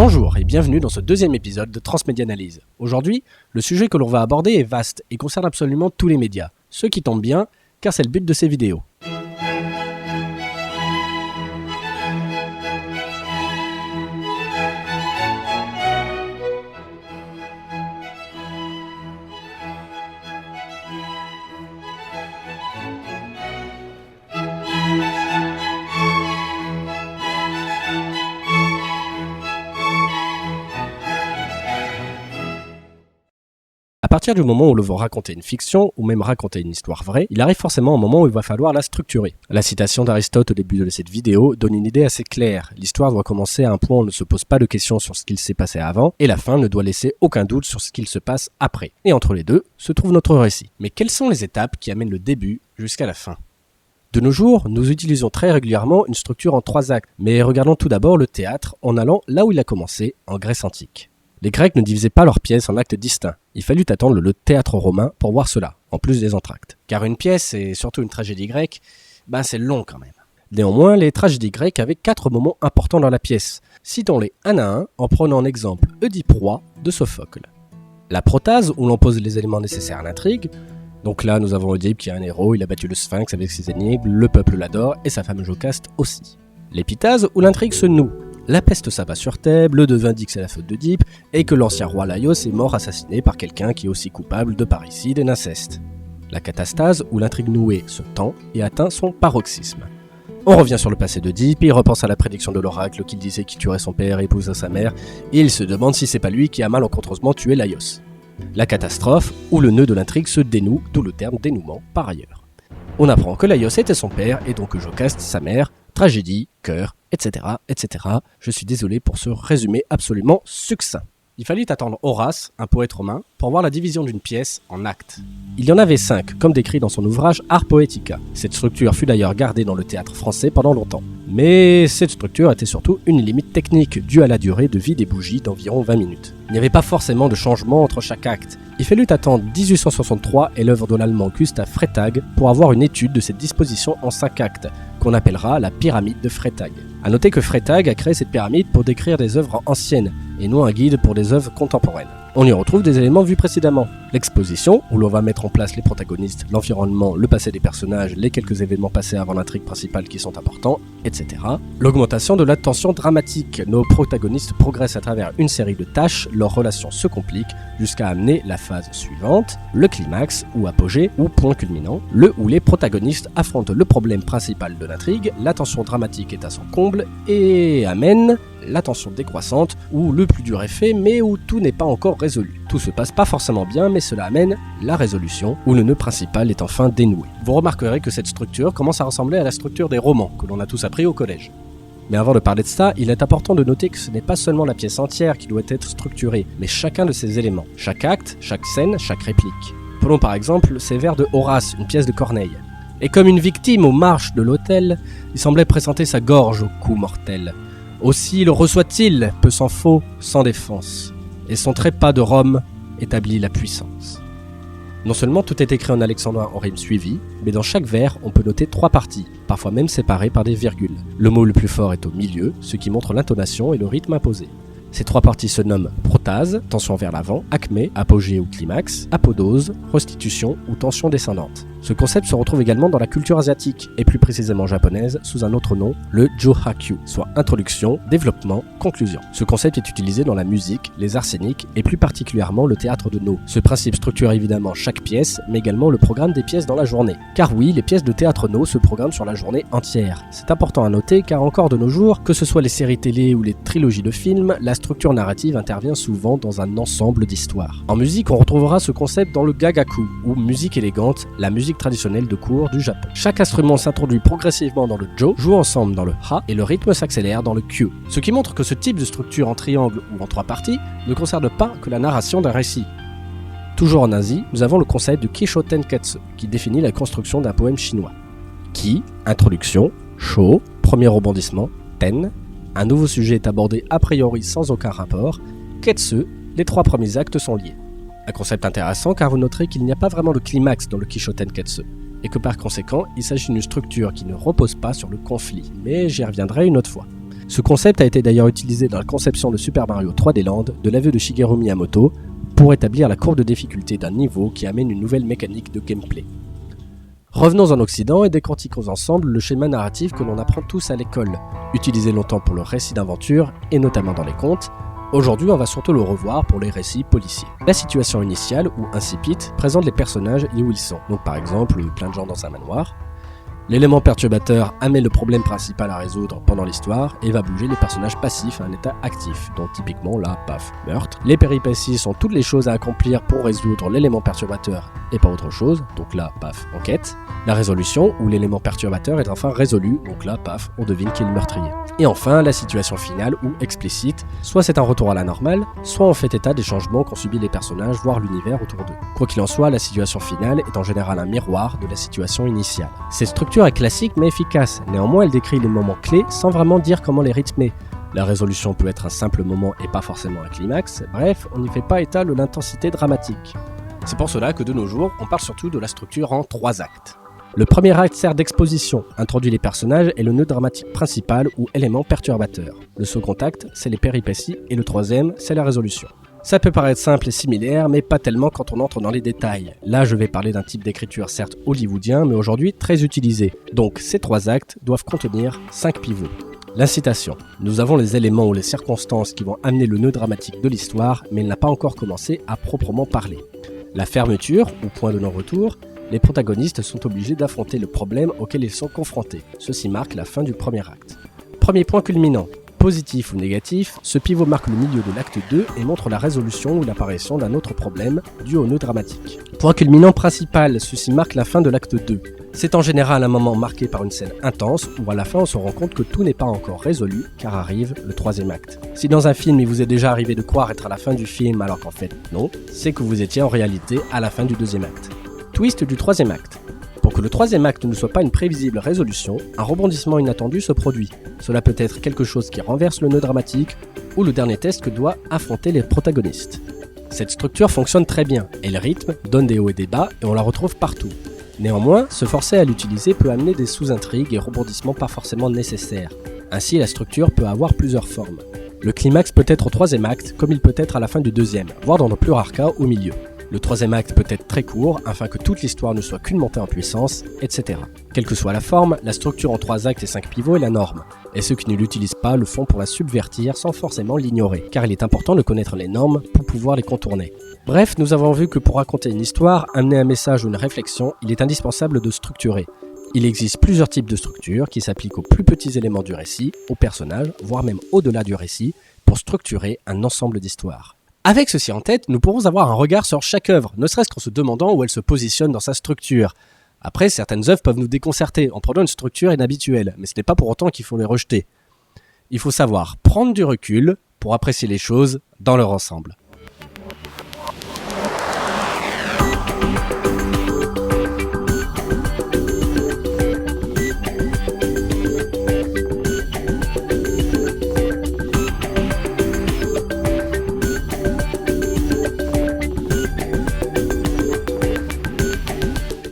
Bonjour et bienvenue dans ce deuxième épisode de Transmédia-Analyse. Aujourd'hui, le sujet que l'on va aborder est vaste et concerne absolument tous les médias, ce qui tombe bien car c'est le but de ces vidéos. À partir du moment où l'on veut raconter une fiction, ou même raconter une histoire vraie, il arrive forcément un moment où il va falloir la structurer. La citation d'Aristote au début de cette vidéo donne une idée assez claire. L'histoire doit commencer à un point où on ne se pose pas de questions sur ce qu'il s'est passé avant, et la fin ne doit laisser aucun doute sur ce qu'il se passe après. Et entre les deux se trouve notre récit. Mais quelles sont les étapes qui amènent le début jusqu'à la fin ? De nos jours, nous utilisons très régulièrement une structure en 3 actes, mais regardons tout d'abord le théâtre en allant là où il a commencé, en Grèce antique. Les Grecs ne divisaient pas leurs pièces en actes distincts. Il fallut attendre le théâtre romain pour voir cela, en plus des entr'actes. Car une pièce, et surtout une tragédie grecque, c'est long quand même. Néanmoins, les tragédies grecques avaient 4 moments importants dans la pièce. Citons-les un à un, en prenant en exemple Oedipe roi de Sophocle. La protase, où l'on pose les éléments nécessaires à l'intrigue. Donc là, nous avons Oedipe qui est un héros, il a battu le sphinx avec ses énigmes, le peuple l'adore, et sa femme Jocaste aussi. L'épitase, où l'intrigue se noue. La peste s'abat sur Thèbes, le devin dit que c'est la faute d'Oedipe, et que l'ancien roi Laios est mort assassiné par quelqu'un qui est aussi coupable de parricide et d'inceste. La catastase, où l'intrigue nouée se tend et atteint son paroxysme. On revient sur le passé d'Oedipe, il repense à la prédiction de l'oracle qui disait qu'il tuerait son père et épouserait sa mère, et il se demande si c'est pas lui qui a malencontreusement tué Laios. La catastrophe, où le nœud de l'intrigue se dénoue, d'où le terme dénouement par ailleurs. On apprend que Laios était son père et donc Jocaste sa mère, tragédie, cœur, etc., etc. Je suis désolé pour ce résumé absolument succinct. Il fallut attendre Horace, un poète romain, pour voir la division d'une pièce en actes. Il y en avait 5, comme décrit dans son ouvrage Ars Poetica. Cette structure fut d'ailleurs gardée dans le théâtre français pendant longtemps. Mais cette structure était surtout une limite technique, due à la durée de vie des bougies d'environ 20 minutes. Il n'y avait pas forcément de changement entre chaque acte. Il fallut attendre 1863 et l'œuvre de l'allemand Gustav Freytag pour avoir une étude de cette disposition en 5 actes, qu'on appellera la pyramide de Freytag. A noter que Freytag a créé cette pyramide pour décrire des œuvres anciennes, et non un guide pour des œuvres contemporaines. On y retrouve des éléments vus précédemment. L'exposition, où l'on va mettre en place les protagonistes, l'environnement, le passé des personnages, les quelques événements passés avant l'intrigue principale qui sont importants, etc. L'augmentation de la tension dramatique. Nos protagonistes progressent à travers une série de tâches, leurs relations se compliquent, jusqu'à amener la phase suivante, le climax, ou apogée, ou point culminant, le où les protagonistes affrontent le problème principal de l'intrigue, la tension dramatique est à son comble, et amène la tension décroissante, où le plus dur est fait, mais où tout n'est pas encore résolu. Tout se passe pas forcément bien, mais cela amène la résolution, où le nœud principal est enfin dénoué. Vous remarquerez que cette structure commence à ressembler à la structure des romans, que l'on a tous appris au collège. Mais avant de parler de ça, il est important de noter que ce n'est pas seulement la pièce entière qui doit être structurée, mais chacun de ses éléments. Chaque acte, chaque scène, chaque réplique. Prenons par exemple ces vers de Horace, une pièce de Corneille. Et comme une victime aux marches de l'autel, il semblait présenter sa gorge au coup mortel. Aussi le reçoit-il, peu s'en faut, sans défense, et son trépas de Rome établit la puissance. Non seulement tout est écrit en alexandrin en rime suivie, mais dans chaque vers, on peut noter 3 parties, parfois même séparées par des virgules. Le mot le plus fort est au milieu, ce qui montre l'intonation et le rythme imposé. Ces 3 parties se nomment protase, tension vers l'avant, acmé, apogée ou climax, apodose, restitution ou tension descendante. Ce concept se retrouve également dans la culture asiatique, et plus précisément japonaise, sous un autre nom, le Jōhakyu, soit introduction, développement, conclusion. Ce concept est utilisé dans la musique, les arts scéniques, et plus particulièrement le théâtre de Noh. Ce principe structure évidemment chaque pièce, mais également le programme des pièces dans la journée. Car oui, les pièces de théâtre Noh se programment sur la journée entière. C'est important à noter car encore de nos jours, que ce soit les séries télé ou les trilogies de films, la structure narrative intervient souvent dans un ensemble d'histoires. En musique, on retrouvera ce concept dans le Gagaku, ou musique élégante, la musique traditionnelle de cour du Japon. Chaque instrument s'introduit progressivement dans le Jo, joue ensemble dans le Ha, et le rythme s'accélère dans le Kyu. Ce qui montre que ce type de structure en triangle ou en 3 parties ne concerne pas que la narration d'un récit. Toujours en Asie, nous avons le concept du Kisho Tenketsu, qui définit la construction d'un poème chinois. Ki, introduction, Sho, premier rebondissement, Ten, un nouveau sujet est abordé a priori sans aucun rapport, Ketsu, les 3 premiers actes sont liés. Un concept intéressant car vous noterez qu'il n'y a pas vraiment de climax dans le Kisho Tenketsu, et que par conséquent, il s'agit d'une structure qui ne repose pas sur le conflit, mais j'y reviendrai une autre fois. Ce concept a été d'ailleurs utilisé dans la conception de Super Mario 3D Land de l'aveu de Shigeru Miyamoto pour établir la courbe de difficulté d'un niveau qui amène une nouvelle mécanique de gameplay. Revenons en Occident et décortiquons ensemble le schéma narratif que l'on apprend tous à l'école, utilisé longtemps pour le récit d'aventure et notamment dans les contes. Aujourd'hui, on va surtout le revoir pour les récits policiers. La situation initiale, ou incipit, présente les personnages et où ils sont. Donc par exemple, plein de gens dans un manoir. L'élément perturbateur amène le problème principal à résoudre pendant l'histoire et va bouger les personnages passifs à un état actif, donc typiquement là, paf, meurtre. Les péripéties sont toutes les choses à accomplir pour résoudre l'élément perturbateur et pas autre chose, donc là, paf, enquête. La résolution, où l'élément perturbateur est enfin résolu, donc là, paf, on devine qui est le meurtrier. Et enfin, la situation finale, ou explicite, soit c'est un retour à la normale, soit on fait état des changements qu'ont subis les personnages, voire l'univers autour d'eux. Quoi qu'il en soit, la situation finale est en général un miroir de la situation initiale. Cette structure est classique mais efficace, néanmoins elle décrit les moments clés sans vraiment dire comment les rythmer. La résolution peut être un simple moment et pas forcément un climax, bref, on n'y fait pas état de l'intensité dramatique. C'est pour cela que de nos jours, on parle surtout de la structure en 3 actes. Le premier acte sert d'exposition, introduit les personnages et le nœud dramatique principal ou élément perturbateur. Le second acte, c'est les péripéties et le troisième, c'est la résolution. Ça peut paraître simple et similaire, mais pas tellement quand on entre dans les détails. Là, je vais parler d'un type d'écriture certes hollywoodien, mais aujourd'hui très utilisé. Donc, ces 3 actes doivent contenir 5 pivots. L'incitation. Nous avons les éléments ou les circonstances qui vont amener le nœud dramatique de l'histoire, mais il n'a pas encore commencé à proprement parler. La fermeture, ou point de non-retour. Les protagonistes sont obligés d'affronter le problème auquel ils sont confrontés. Ceci marque la fin du premier acte. Premier point culminant. Positif ou négatif, ce pivot marque le milieu de l'acte 2 et montre la résolution ou l'apparition d'un autre problème dû au nœud dramatique. Point culminant principal, ceci marque la fin de l'acte 2. C'est en général un moment marqué par une scène intense où à la fin on se rend compte que tout n'est pas encore résolu car arrive le troisième acte. Si dans un film il vous est déjà arrivé de croire être à la fin du film alors qu'en fait non, c'est que vous étiez en réalité à la fin du deuxième acte. Twist du troisième acte. Pour que le troisième acte ne soit pas une prévisible résolution, un rebondissement inattendu se produit. Cela peut être quelque chose qui renverse le nœud dramatique ou le dernier test que doivent affronter les protagonistes. Cette structure fonctionne très bien, et le rythme donne des hauts et des bas et on la retrouve partout. Néanmoins, se forcer à l'utiliser peut amener des sous-intrigues et rebondissements pas forcément nécessaires. Ainsi, la structure peut avoir plusieurs formes. Le climax peut être au troisième acte, comme il peut être à la fin du deuxième, voire dans le plus rare cas au milieu. Le troisième acte peut être très court, afin que toute l'histoire ne soit qu'une montée en puissance, etc. Quelle que soit la forme, la structure en 3 actes et 5 pivots est la norme, et ceux qui ne l'utilisent pas le font pour la subvertir sans forcément l'ignorer, car il est important de connaître les normes pour pouvoir les contourner. Bref, nous avons vu que pour raconter une histoire, amener un message ou une réflexion, il est indispensable de structurer. Il existe plusieurs types de structures qui s'appliquent aux plus petits éléments du récit, aux personnages, voire même au-delà du récit, pour structurer un ensemble d'histoires. Avec ceci en tête, nous pourrons avoir un regard sur chaque œuvre, ne serait-ce qu'en se demandant où elle se positionne dans sa structure. Après, certaines œuvres peuvent nous déconcerter en prenant une structure inhabituelle, mais ce n'est pas pour autant qu'il faut les rejeter. Il faut savoir prendre du recul pour apprécier les choses dans leur ensemble.